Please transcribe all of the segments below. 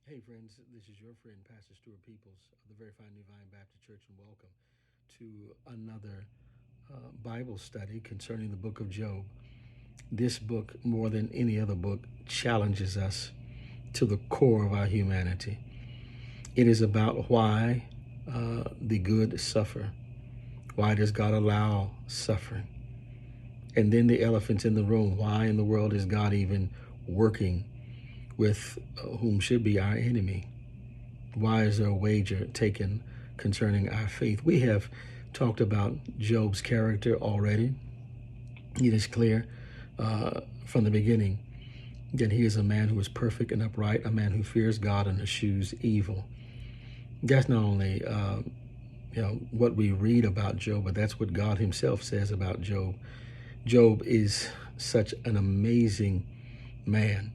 Hey, friends, this is your friend, Pastor Stuart Peoples of the Very Fine Divine Baptist Church, and welcome to another Bible study concerning the book of Job. This book, more than any other book, challenges us to the core of our humanity. It is about why the good suffer. Why does God allow suffering? And then the elephants in the room. Why in the world is God even working with whom should be our enemy? Why is there a wager taken concerning our faith? We have talked about Job's character already. It is clear from the beginning that he is a man who is perfect and upright, a man who fears God and eschews evil. That's not only what we read about Job, but that's what God himself says about Job. Job is such an amazing man,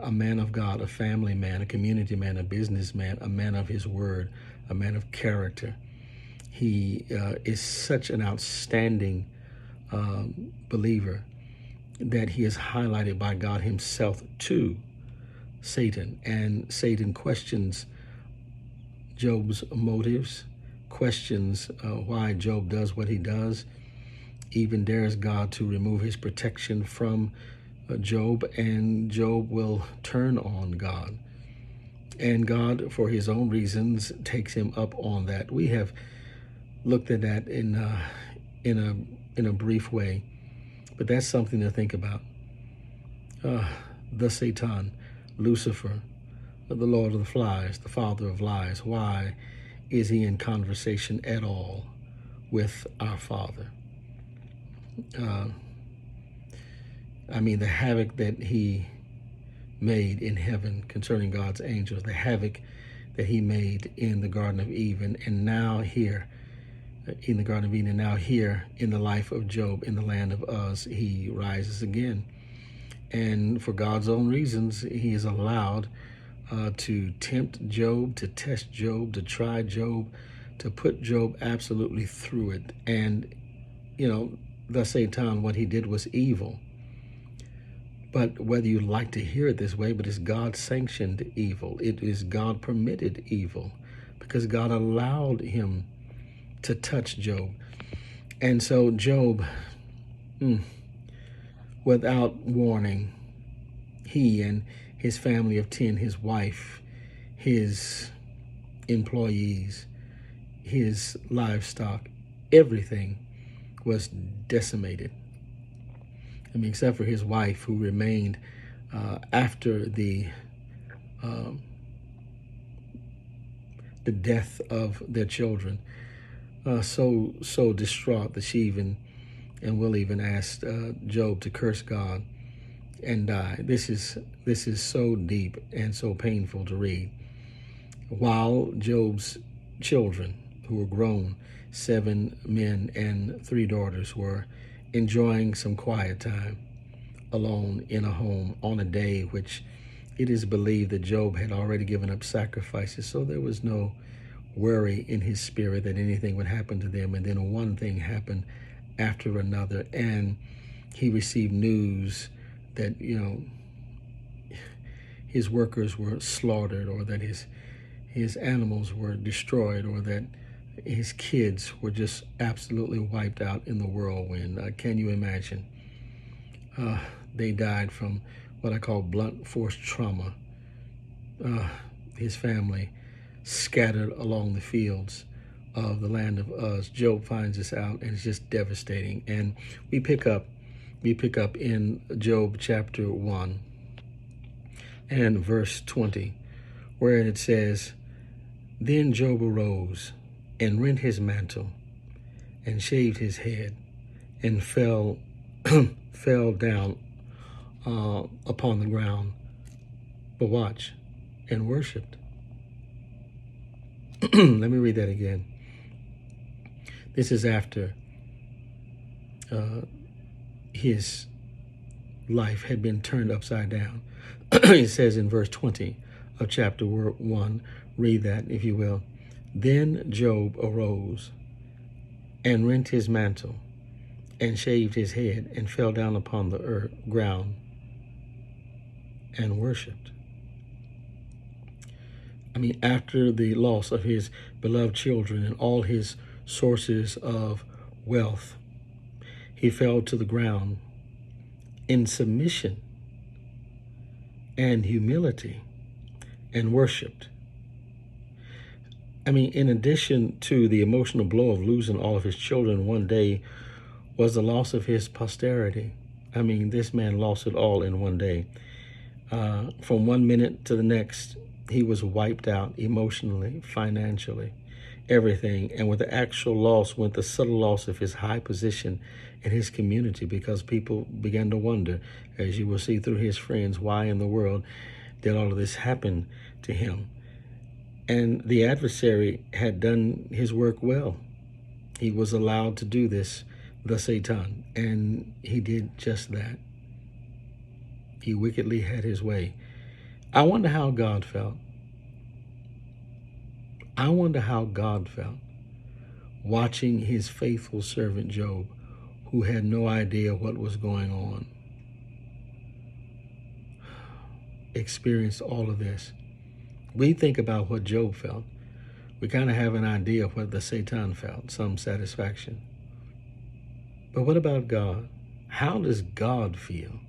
a man of God, a family man, a community man, a businessman, a man of his word, a man of character. He is such an outstanding believer that he is highlighted by God himself to Satan. And Satan questions Job's motives, questions why Job does what he does, even dares God to remove his protection from Job, and Job will turn on God. And God, for his own reasons, takes him up on that. We have looked at that in a brief way, but that's something to think about. The Satan, Lucifer, the Lord of the Flies, the father of lies. Why is he in conversation at all with our Father? The havoc that he made in heaven concerning God's angels, the havoc that he made in the Garden of Eden, and now here in the Garden of Eden, and now here in the life of Job in the land of Uz, he rises again. And for God's own reasons, he is allowed to tempt Job, to test Job, to try Job, to put Job absolutely through it. And, the Satan, what he did was evil. But whether you like to hear it this way, but it's God-sanctioned evil. It is God-permitted evil because God allowed him to touch Job. And so Job, without warning, he and his family of 10, his wife, his employees, his livestock, everything was decimated. Except for his wife, who remained after the death of their children, so distraught that she even and will even ask Job to curse God and die. This is so deep and so painful to read. While Job's children, who were grown, 7 men and 3 daughters, were enjoying some quiet time alone in a home on a day which it is believed that Job had already given up sacrifices, so there was no worry in his spirit that anything would happen to them. And then one thing happened after another, and he received news that his workers were slaughtered, or that his animals were destroyed, or that his kids were just absolutely wiped out in the whirlwind. Can you imagine? They died from what I call blunt force trauma. His family scattered along the fields of the land of Uz. Job finds this out, and it's just devastating. And we pick up in Job chapter 1 and verse 20, where it says, "Then Job arose and rent his mantle and shaved his head and fell down upon the ground, but watch, and worshipped." Let me read that again. This is after his life had been turned upside down. It says in verse 20 of chapter 1, read that if you will. "Then Job arose and rent his mantle and shaved his head and fell down upon the ground and worshipped." I mean, after the loss of his beloved children and all his sources of wealth, he fell to the ground in submission and humility and worshiped. I mean, in addition to the emotional blow of losing all of his children one day was the loss of his posterity. I mean, this man lost it all in one day. From 1 minute to the next, he was wiped out emotionally, financially, everything. And with the actual loss went the subtle loss of his high position in his community, because people began to wonder, as you will see through his friends, why in the world did all of this happen to him? And the adversary had done his work well. He was allowed to do this, the Satan, and he did just that. He wickedly had his way. I wonder how God felt. I wonder how God felt watching his faithful servant Job, who had no idea what was going on, experience all of this. We think about what Job felt. We kind of have an idea of what the Satan felt, some satisfaction. But what about God? How does God feel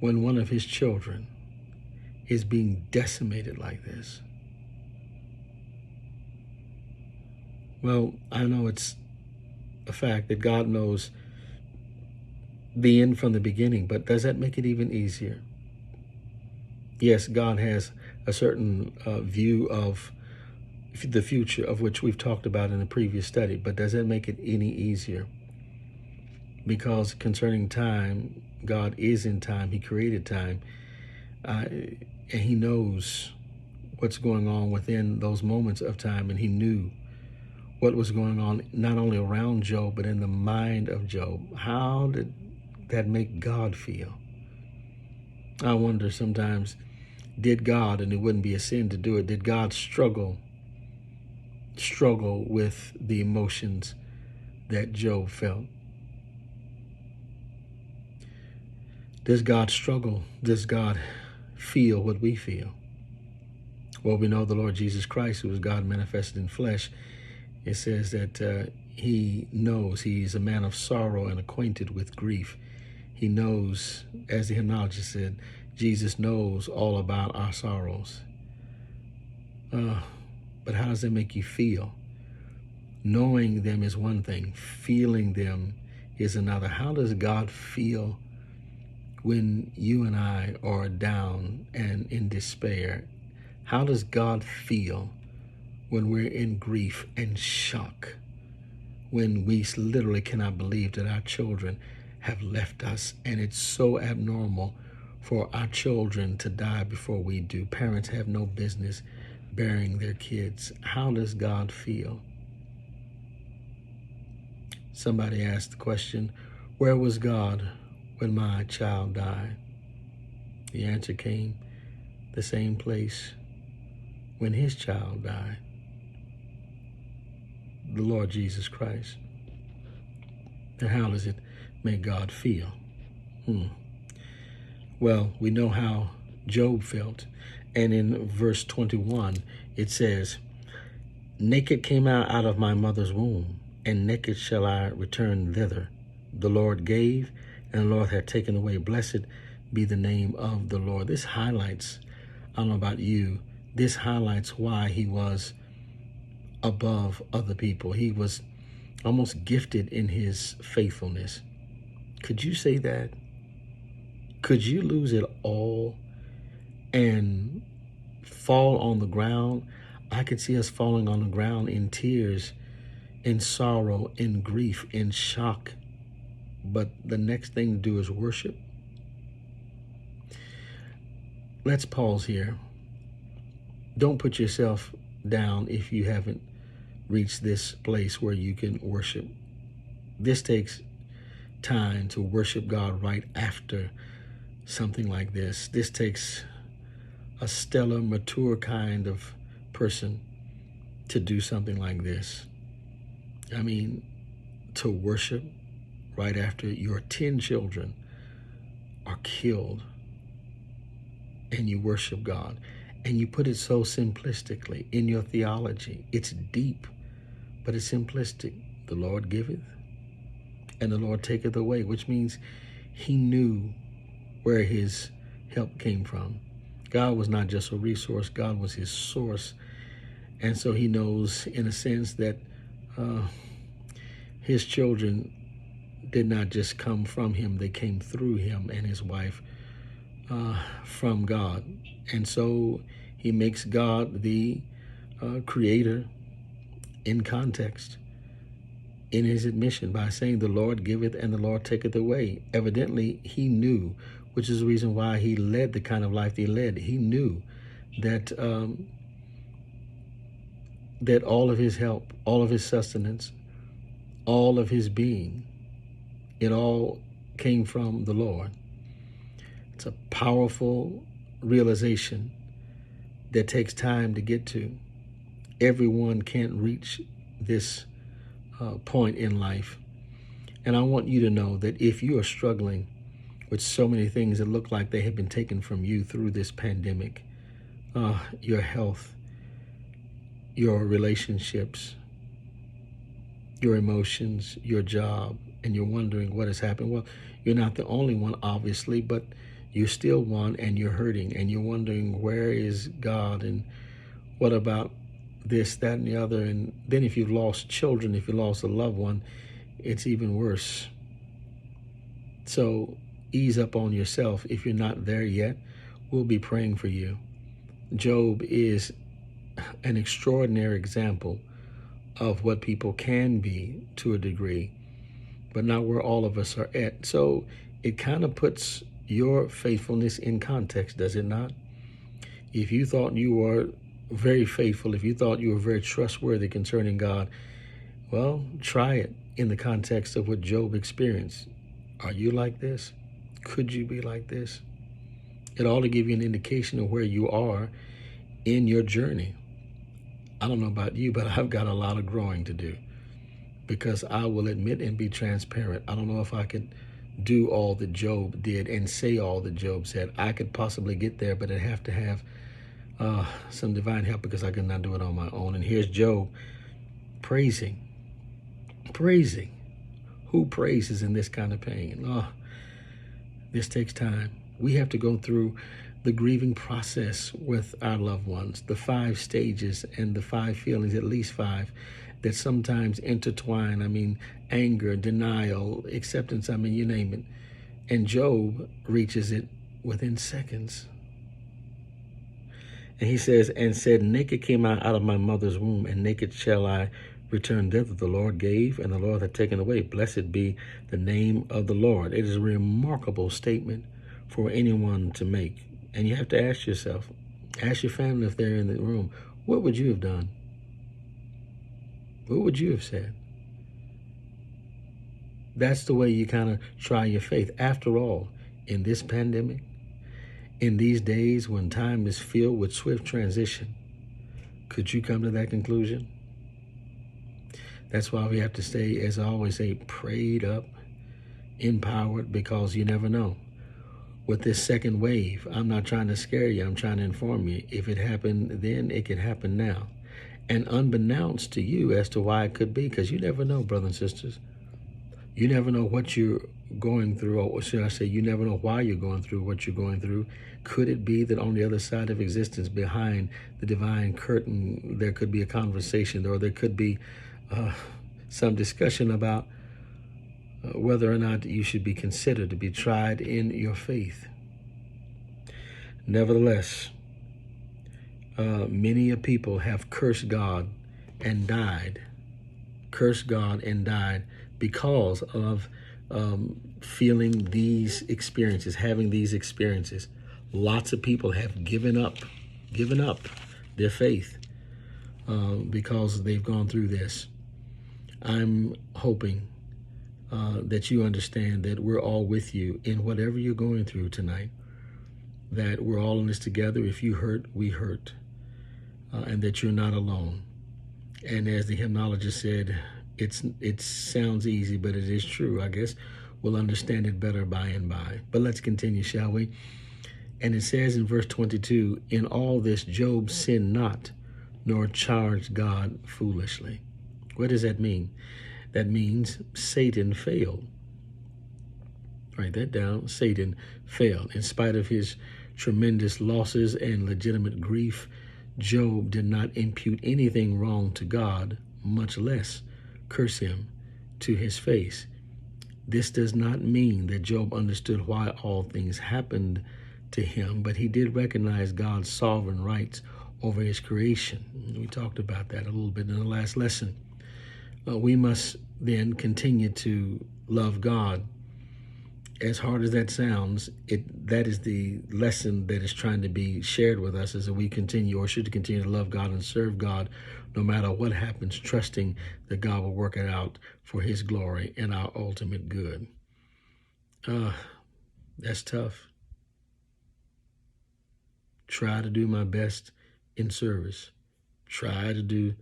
when one of his children is being decimated like this? Well, I know it's a fact that God knows the end from the beginning, but does that make it even easier? Yes, God has a certain view of the future, of which we've talked about in the previous study, but does that make it any easier? Because concerning time, God is in time. He created time, and he knows what's going on within those moments of time, and he knew what was going on not only around Job, but in the mind of Job. How did that make God feel? I wonder sometimes, did God, and it wouldn't be a sin to do it, did God struggle with the emotions that Job felt? Does God struggle? Does God feel what we feel? Well, we know the Lord Jesus Christ, who was God manifested in flesh. It says that he knows, he's a man of sorrow and acquainted with grief. He knows, as the hymnologist said, Jesus knows all about our sorrows. But how does that make you feel? Knowing them is one thing. Feeling them is another. How does God feel when you and I are down and in despair? How does God feel when we're in grief and shock? When we literally cannot believe that our children have left us, and it's so abnormal for our children to die before we do. Parents have no business burying their kids. How does God feel? Somebody asked the question, where was God when my child died? The answer came, the same place when his child died, the Lord Jesus Christ. And how does it make God feel? Well, we know how Job felt. And in verse 21, it says, naked came I out of my mother's womb, and naked shall I return thither. The Lord gave, and the Lord hath taken away. Blessed be the name of the Lord. This highlights, I don't know about you, this highlights why he was above other people. He was almost gifted in his faithfulness. Could you say that? Could you lose it all and fall on the ground? I could see us falling on the ground in tears, in sorrow, in grief, in shock. But the next thing to do is worship. Let's pause here. Don't put yourself down if you haven't reached this place where you can worship. This takes time to worship God right after something like this. This takes a stellar, mature kind of person to do something like this. I mean, to worship right after your 10 children are killed, and you worship God. and you put it so simplistically in your theology. It's deep, but it's simplistic. The Lord giveth, and the Lord taketh away, which means he knew where his help came from. God was not just a resource, God was his source. And so he knows, in a sense, that his children did not just come from him, they came through him and his wife from God. And so he makes God the creator in context in his admission by saying, the Lord giveth and the Lord taketh away. Evidently, he knew, which is the reason why he led the kind of life he led. He knew that that all of his help, all of his sustenance, all of his being, it all came from the Lord. It's a powerful realization that takes time to get to. Everyone can't reach this point in life. And I want you to know that if you are struggling with so many things that look like they have been taken from you through this pandemic, your health, your relationships, your emotions, your job, and you're wondering what has happened. Well, you're not the only one, obviously, but you're still one, and you're hurting, and you're wondering, where is God, and what about this, that, and the other? And then if you've lost children, if you lost a loved one, it's even worse. So ease up on yourself. If you're not there yet, we'll be praying for you. Job is an extraordinary example of what people can be to a degree, but not where all of us are at. So it kind of puts your faithfulness in context, does it not? If you thought you were very faithful, if you thought you were very trustworthy concerning God, well, try it in the context of what Job experienced. Are you like this? Could you be like this? It ought to give you an indication of where you are in your journey. I don't know about you, but I've got a lot of growing to do, because I will admit and be transparent. I don't know if I could do all that Job did and say all that Job said. I could possibly get there, but I'd have to have some divine help, because I could not do it on my own. And here's Job praising. Who praises in this kind of pain? Oh, this takes time. We have to go through the grieving process with our loved ones, the 5 stages and the 5 feelings, at least 5, that sometimes intertwine. I mean, anger, denial, acceptance, I mean, you name it. And Job reaches it within seconds. And he says, and said, naked came I out of my mother's womb, and naked shall I return thither. The Lord gave, and the Lord hath taken away. Blessed be the name of the Lord. It is a remarkable statement for anyone to make. And you have to ask yourself, ask your family if they're in the room, what would you have done? What would you have said? That's the way you kind of try your faith. After all, in this pandemic, in these days when time is filled with swift transition, could you come to that conclusion? That's why we have to stay, as I always say, prayed up, empowered, because you never know. With this second wave, I'm not trying to scare you. I'm trying to inform you. If it happened then, it could happen now. And unbeknownst to you as to why it could be, because you never know, brothers and sisters. You never know what you're going through, or should I say, you never know why you're going through what you're going through. Could it be that on the other side of existence, behind the divine curtain, there could be a conversation, or there could be some discussion about whether or not you should be considered to be tried in your faith? Nevertheless, many a people have cursed God and died. Cursed God and died because of feeling these experiences, having these experiences. Lots of people have given up their faith because they've gone through this. I'm hoping that you understand that we're all with you in whatever you're going through tonight, that we're all in this together. If you hurt, we hurt, and that you're not alone. And as the hymnologist said, it sounds easy, but it is true. I guess we'll understand it better by and by. But let's continue, shall we? And it says in verse 22, in all this Job sinned not, nor charged God foolishly. What does that mean? That means Satan failed. Write that down. Satan failed. In spite of his tremendous losses and legitimate grief, Job did not impute anything wrong to God, much less curse him to his face. This does not mean that Job understood why all things happened to him, but he did recognize God's sovereign rights over his creation. We talked about that a little bit in the last lesson. We must then continue to love God. As hard as that sounds, that is the lesson that is trying to be shared with us as that we continue or should continue to love God and serve God no matter what happens, trusting that God will work it out for his glory and our ultimate good. That's tough. Try to do my best in service. Try to do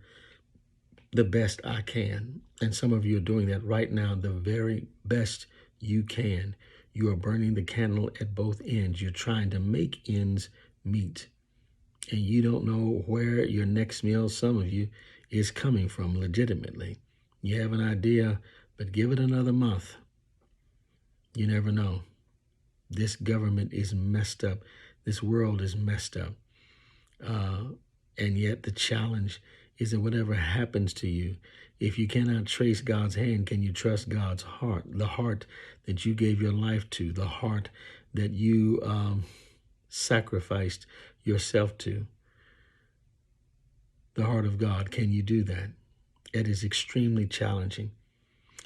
the best I can. And some of you are doing that right now, the very best you can. You are burning the candle at both ends. You're trying to make ends meet. And you don't know where your next meal, some of you, is coming from legitimately. You have an idea, but give it another month. You never know. This government is messed up. This world is messed up. And yet the challenge is that whatever happens to you, if you cannot trace God's hand, can you trust God's heart? The heart that you gave your life to, the heart that you sacrificed yourself to, the heart of God. Can you do that? It is extremely challenging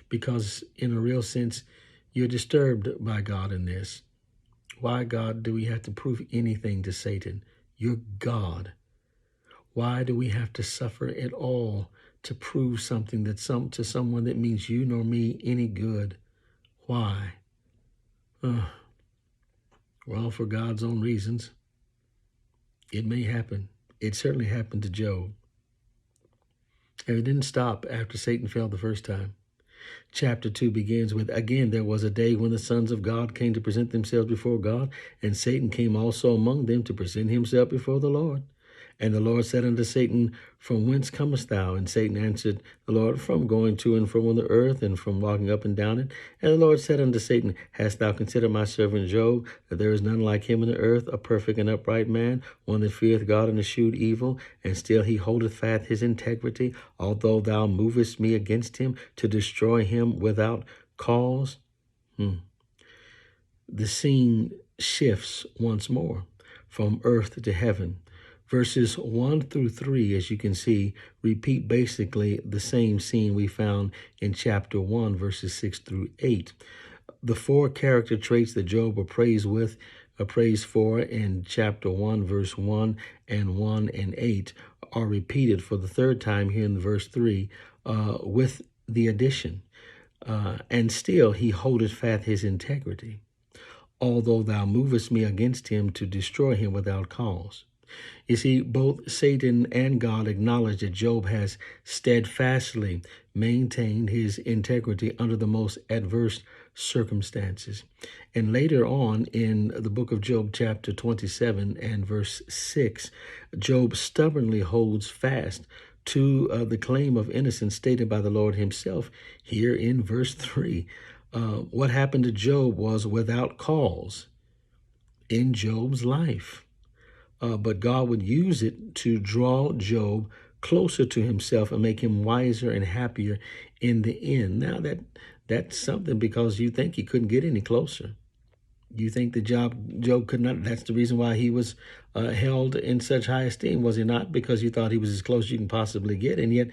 because in a real sense, you're disturbed by God in this. Why, God, do we have to prove anything to Satan? You're God. Why do we have to suffer at all to prove something that to someone that means you nor me any good? Why? Well, for God's own reasons. It may happen. It certainly happened to Job. And it didn't stop after Satan fell the first time. Chapter 2 begins with, again, there was a day when the sons of God came to present themselves before God, and Satan came also among them to present himself before the Lord. And the Lord said unto Satan, from whence comest thou? And Satan answered the Lord, from going to and from on the earth, and from walking up and down it. And the Lord said unto Satan, hast thou considered my servant Job, that there is none like him in the earth, a perfect and upright man, one that feareth God and eschewed evil, and still he holdeth fast his integrity, although thou movest me against him to destroy him without cause? The scene shifts once more from earth to heaven. Verses 1 through 3, as you can see, repeat basically the same scene we found in chapter 1, verses 6 through 8. The four character traits that Job appraised for in chapter 1, verse 1 and 1 and 8 are repeated for the third time here in verse 3 with the addition. And still he holdeth fast his integrity, although thou movest me against him to destroy him without cause. You see, both Satan and God acknowledge that Job has steadfastly maintained his integrity under the most adverse circumstances. And later on in the book of Job, chapter 27 and verse 6, Job stubbornly holds fast to the claim of innocence stated by the Lord himself here in verse 3. What happened to Job was without cause in Job's life. But God would use it to draw Job closer to himself and make him wiser and happier in the end. Now that's something, because you think he couldn't get any closer. You think the Job could not. That's the reason why he was held in such high esteem, was he not? Because you thought he was as close as you can possibly get. And yet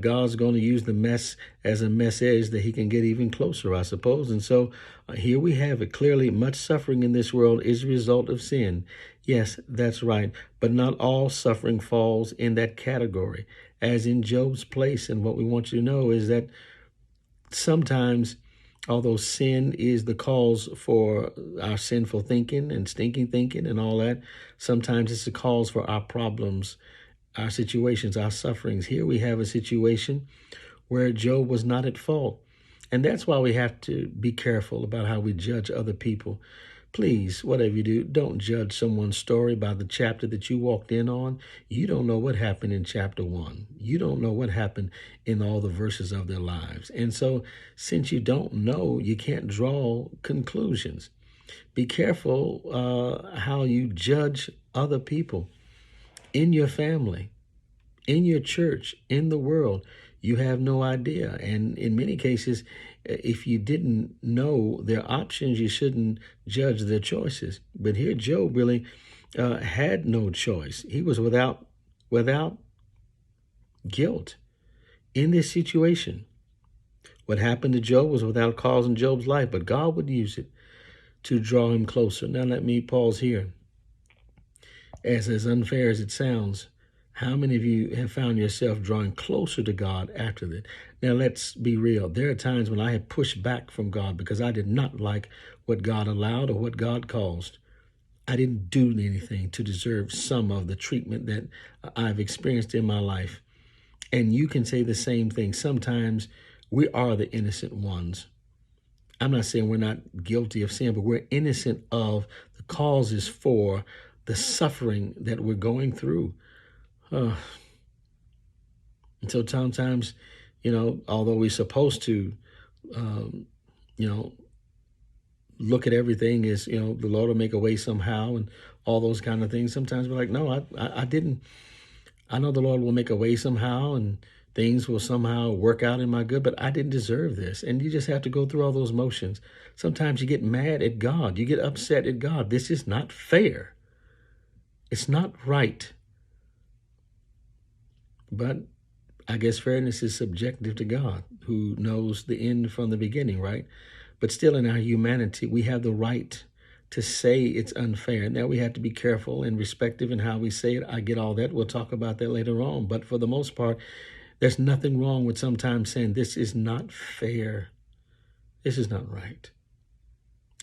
God's going to use the mess as a message that he can get even closer, I suppose. And so here we have it. Clearly, much suffering in this world is a result of sin. Yes, that's right. But not all suffering falls in that category, as in Job's place. And what we want you to know is that sometimes, although sin is the cause for our sinful thinking and stinking thinking and all that, sometimes it's the cause for our problems, our situations, our sufferings. Here we have a situation where Job was not at fault. And that's why we have to be careful about how we judge other people, Please, whatever you do, don't judge someone's story by the chapter that you walked in on. You don't know what happened in chapter 1. You don't know what happened in all the verses of their lives. And so, since you don't know, you can't draw conclusions. Be careful how you judge other people in your family, in your church, in the world. You have no idea. And in many cases, if you didn't know their options, you shouldn't judge their choices. But here, Job really had no choice. He was without guilt in this situation. What happened to Job was without cause in Job's life, but God would use it to draw him closer. Now let me pause here. As unfair as it sounds, how many of you have found yourself drawing closer to God after that? Now, let's be real. There are times when I have pushed back from God because I did not like what God allowed or what God caused. I didn't do anything to deserve some of the treatment that I've experienced in my life. And you can say the same thing. Sometimes we are the innocent ones. I'm not saying we're not guilty of sin, but we're innocent of the causes for the suffering that we're going through. And so sometimes, although we're supposed to, look at everything as, the Lord will make a way somehow and all those kind of things. Sometimes we're like, no, I didn't. I know the Lord will make a way somehow and things will somehow work out in my good, but I didn't deserve this. And you just have to go through all those motions. Sometimes you get mad at God. You get upset at God. This is not fair. It's not right. But I guess fairness is subjective to God, who knows the end from the beginning, right? But still, in our humanity, we have the right to say it's unfair. Now, we have to be careful and respectful in how we say it. I get all that. We'll talk about that later on. But for the most part, there's nothing wrong with sometimes saying this is not fair. This is not right.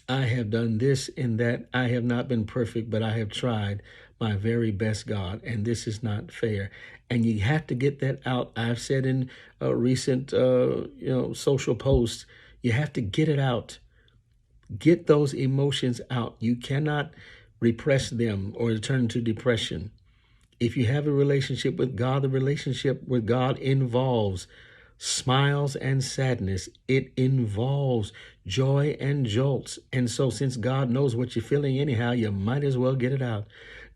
I have done this and that. I have not been perfect, but I have tried my very best, God, and this is not fair. And you have to get that out. I've said in recent, social posts, you have to get it out. Get those emotions out. You cannot repress them or turn into depression. If you have a relationship with God, the relationship with God involves smiles and sadness. It involves joy and jolts. And so since God knows what you're feeling anyhow, you might as well get it out.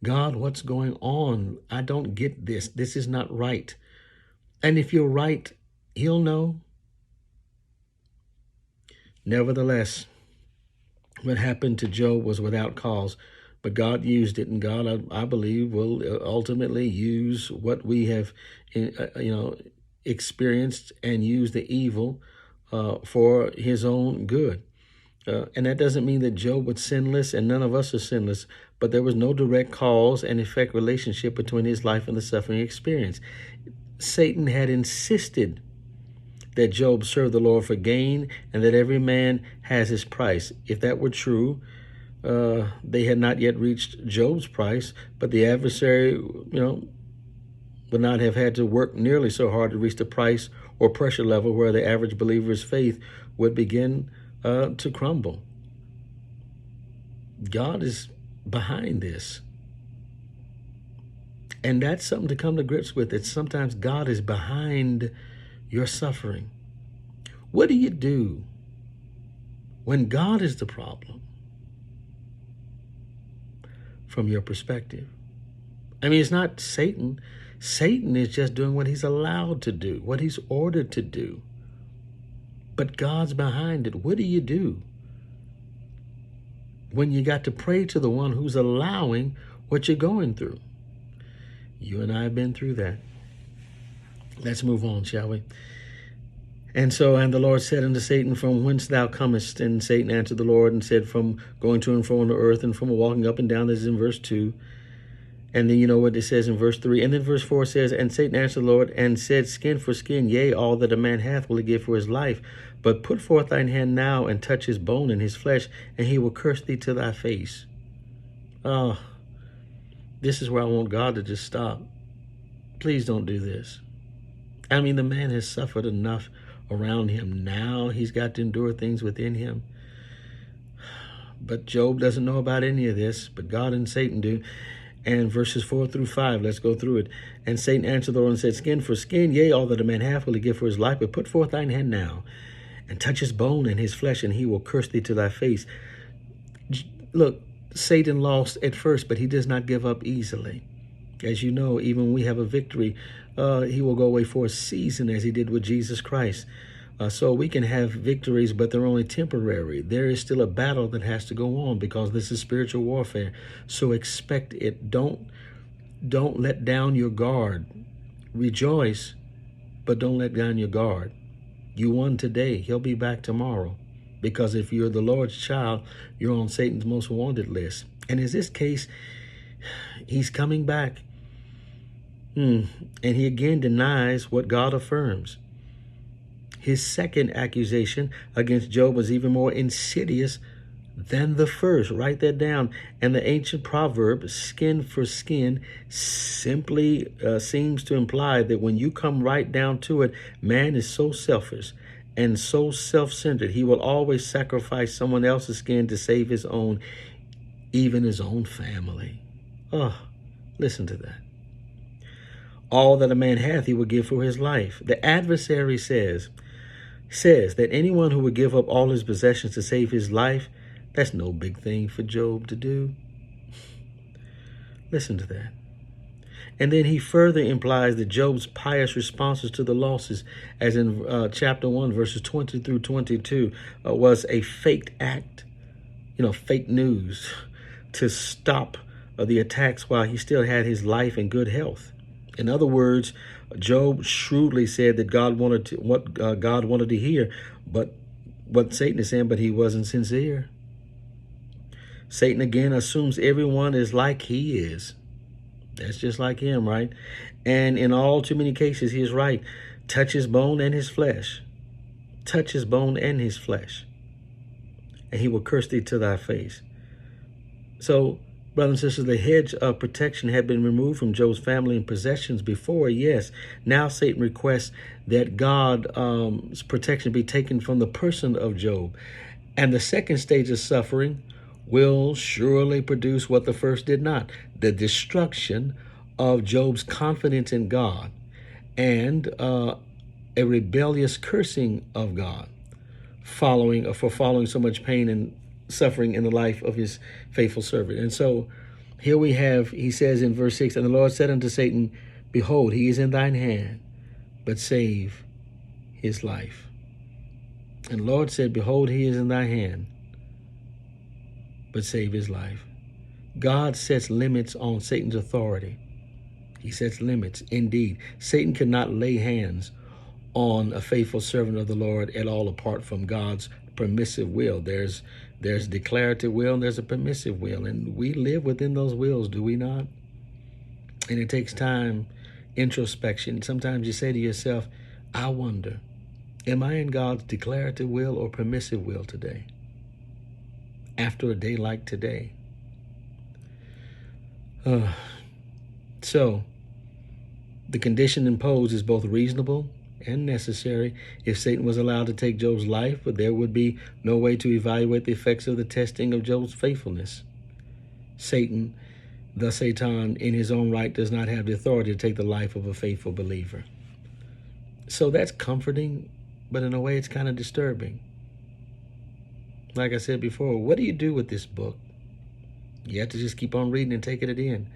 God, what's going on? I don't get this. This is not right. And if you're right, he'll know. Nevertheless, what happened to Job was without cause, but God used it, and God, I believe, will ultimately use what we have, experienced and use the evil for his own good. And that doesn't mean that Job was sinless, and none of us are sinless, but there was no direct cause and effect relationship between his life and the suffering experience. Satan had insisted that Job serve the Lord for gain and that every man has his price. If that were true, they had not yet reached Job's price, but the adversary, would not have had to work nearly so hard to reach the price or pressure level where the average believer's faith would begin to crumble. God is behind this. And that's something to come to grips with, that sometimes God is behind your suffering. What do you do when God is the problem from your perspective? I mean, it's not Satan. Satan is just doing what he's allowed to do, what he's ordered to do. But God's behind it. What do you do when you got to pray to the one who's allowing what you're going through? You and I have been through that. Let's move on, shall we? And the Lord said unto Satan, from whence thou comest? And Satan answered the Lord and said, from going to and fro on the earth and from walking up and down. This is in verse 2. And then you know what it says in verse 3. And then verse 4 says, and Satan answered the Lord and said, skin for skin, yea, all that a man hath will he give for his life. But put forth thine hand now and touch his bone and his flesh, and he will curse thee to thy face. Oh, this is where I want God to just stop. Please don't do this. I mean, the man has suffered enough around him. Now he's got to endure things within him. But Job doesn't know about any of this, but God and Satan do. And verses 4 through 5, let's go through it. And Satan answered the Lord and said, Skin for skin, yea, all that a man hath will he give for his life. But put forth thine hand now, and touch his bone and his flesh, and he will curse thee to thy face. Look, Satan lost at first, but he does not give up easily. As you know, even when we have a victory, he will go away for a season, as he did with Jesus Christ. So we can have victories, but they're only temporary. There is still a battle that has to go on, because this is spiritual warfare. So expect it. Don't let down your guard. Rejoice, but don't let down your guard. You won today. He'll be back tomorrow. Because if you're the Lord's child, you're on Satan's most wanted list. And in this case, he's coming back. And he again denies what God affirms. His second accusation against Job was even more insidious than the first. Write that down. And the ancient proverb, skin for skin, simply seems to imply that when you come right down to it, man is so selfish and so self-centered, he will always sacrifice someone else's skin to save his own, even his own family. Oh, listen to that. All that a man hath, he will give for his life. The adversary says that anyone who would give up all his possessions to save his life, that's no big thing for Job to do. Listen to that. And then he further implies that Job's pious responses to the losses, as in chapter 1, verses 20 through 22, was a faked act, fake news, to stop the attacks while he still had his life and good health. In other words, Job shrewdly said that God wanted what God wanted to hear, but what Satan is saying, but he wasn't sincere. Satan again assumes everyone is like he is. That's just like him, right? And in all too many cases, he is right. Touch his bone and his flesh. Touch his bone and his flesh, and he will curse thee to thy face. So, brothers and sisters, the hedge of protection had been removed from Job's family and possessions before, yes. Now Satan requests that God's protection be taken from the person of Job. And the second stage of suffering will surely produce what the first did not: the destruction of Job's confidence in God and a rebellious cursing of God for following so much pain and suffering in the life of his faithful servant. And so here we have, he says in verse 6, and the Lord said unto Satan, Behold, he is in thine hand, but save his life. And the Lord said, Behold, he is in thy hand, but save his life. God sets limits on Satan's authority. He sets limits. Indeed, Satan cannot lay hands on a faithful servant of the Lord at all apart from God's permissive will. There's declarative will and there's a permissive will, and we live within those wills, do we not? And it takes time, introspection. Sometimes you say to yourself, I wonder, am I in God's declarative will or permissive will today? After a day like today. So, the condition imposed is both reasonable and necessary. If Satan was allowed to take Job's life, but there would be no way to evaluate the effects of the testing of Job's faithfulness. Satan, in his own right, does not have the authority to take the life of a faithful believer. So that's comforting, but in a way it's kind of disturbing. Like I said before, what do you do with this book? You have to just keep on reading and taking it in.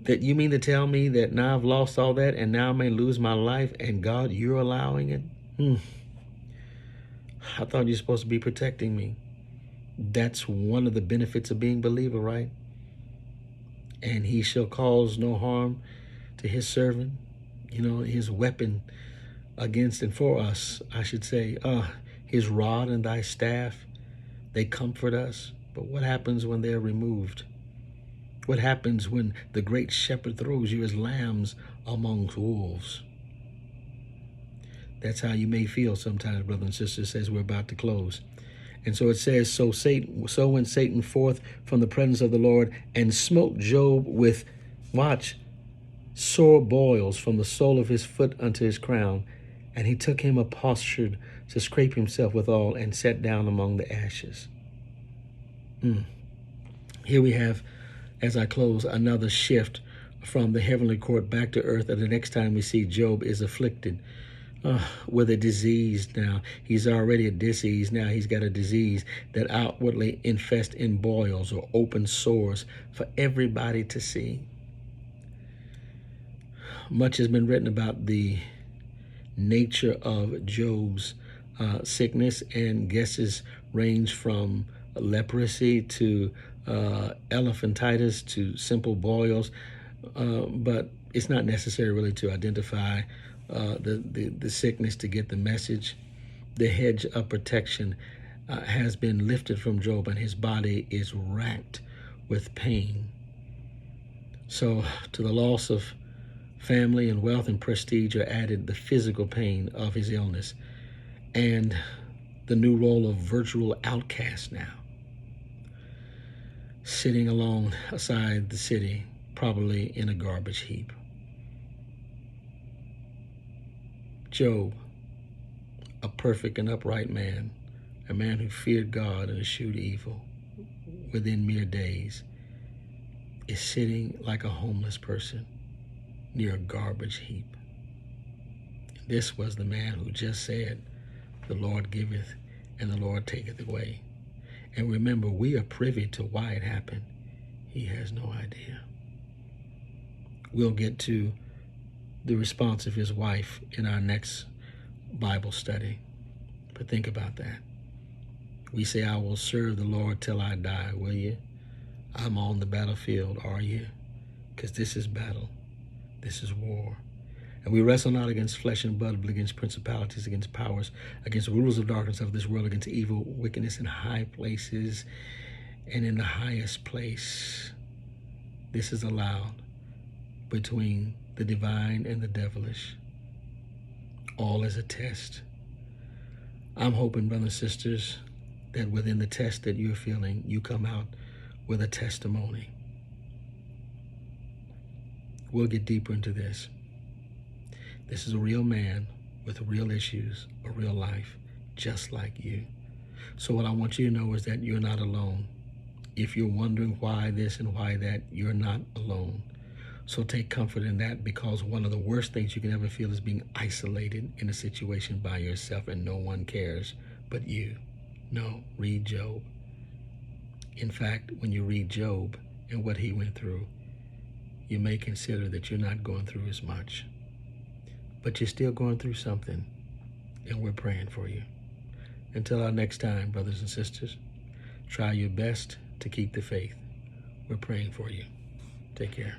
That you mean to tell me that now I've lost all that and now I may lose my life, and God, you're allowing it? I thought you're supposed to be protecting me. That's one of the benefits of being a believer, right? And he shall cause no harm to his servant. His weapon against and for us, I should say, his rod and thy staff, they comfort us. But what happens when they're removed? What happens when the great shepherd throws you as lambs amongst wolves? That's how you may feel sometimes, brothers and sisters, as we're about to close. And so it says, so went Satan forth from the presence of the Lord and smote Job with, watch, sore boils from the sole of his foot unto his crown. And he took him a potsherd to scrape himself withal, and sat down among the ashes. Here we have, as I close, another shift from the heavenly court back to earth. And the next time we see Job is afflicted with a disease now. He's already a disease. Now he's got a disease that outwardly infests in boils or open sores for everybody to see. Much has been written about the nature of Job's sickness, and guesses range from leprosy to elephantitis to simple boils, but it's not necessary really to identify the sickness to get the message. The hedge of protection has been lifted from Job, and his body is racked with pain. So to the loss of family and wealth and prestige are added the physical pain of his illness and the new role of virtual outcast now, sitting alongside the city, probably in a garbage heap. Job, a perfect and upright man, a man who feared God and eschewed evil within mere days, is sitting like a homeless person near a garbage heap. This was the man who just said, "The Lord giveth and the Lord taketh away." And remember, we are privy to why it happened. He has no idea. We'll get to the response of his wife in our next Bible study. But think about that. We say, "I will serve the Lord till I die." Will you? I'm on the battlefield. Are you? Because this is battle. This is war. And we wrestle not against flesh and blood, but against principalities, against powers, against rulers of darkness of this world, against evil wickedness in high places and in the highest place. This is allowed between the divine and the devilish. All is a test. I'm hoping, brothers and sisters, that within the test that you're feeling, you come out with a testimony. We'll get deeper into this. This is a real man with real issues, a real life, just like you. So what I want you to know is that you're not alone. If you're wondering why this and why that, you're not alone. So take comfort in that, because one of the worst things you can ever feel is being isolated in a situation by yourself and no one cares but you. No, read Job. In fact, when you read Job and what he went through, you may consider that you're not going through as much. But you're still going through something, and we're praying for you. Until our next time, brothers and sisters, try your best to keep the faith. We're praying for you. Take care.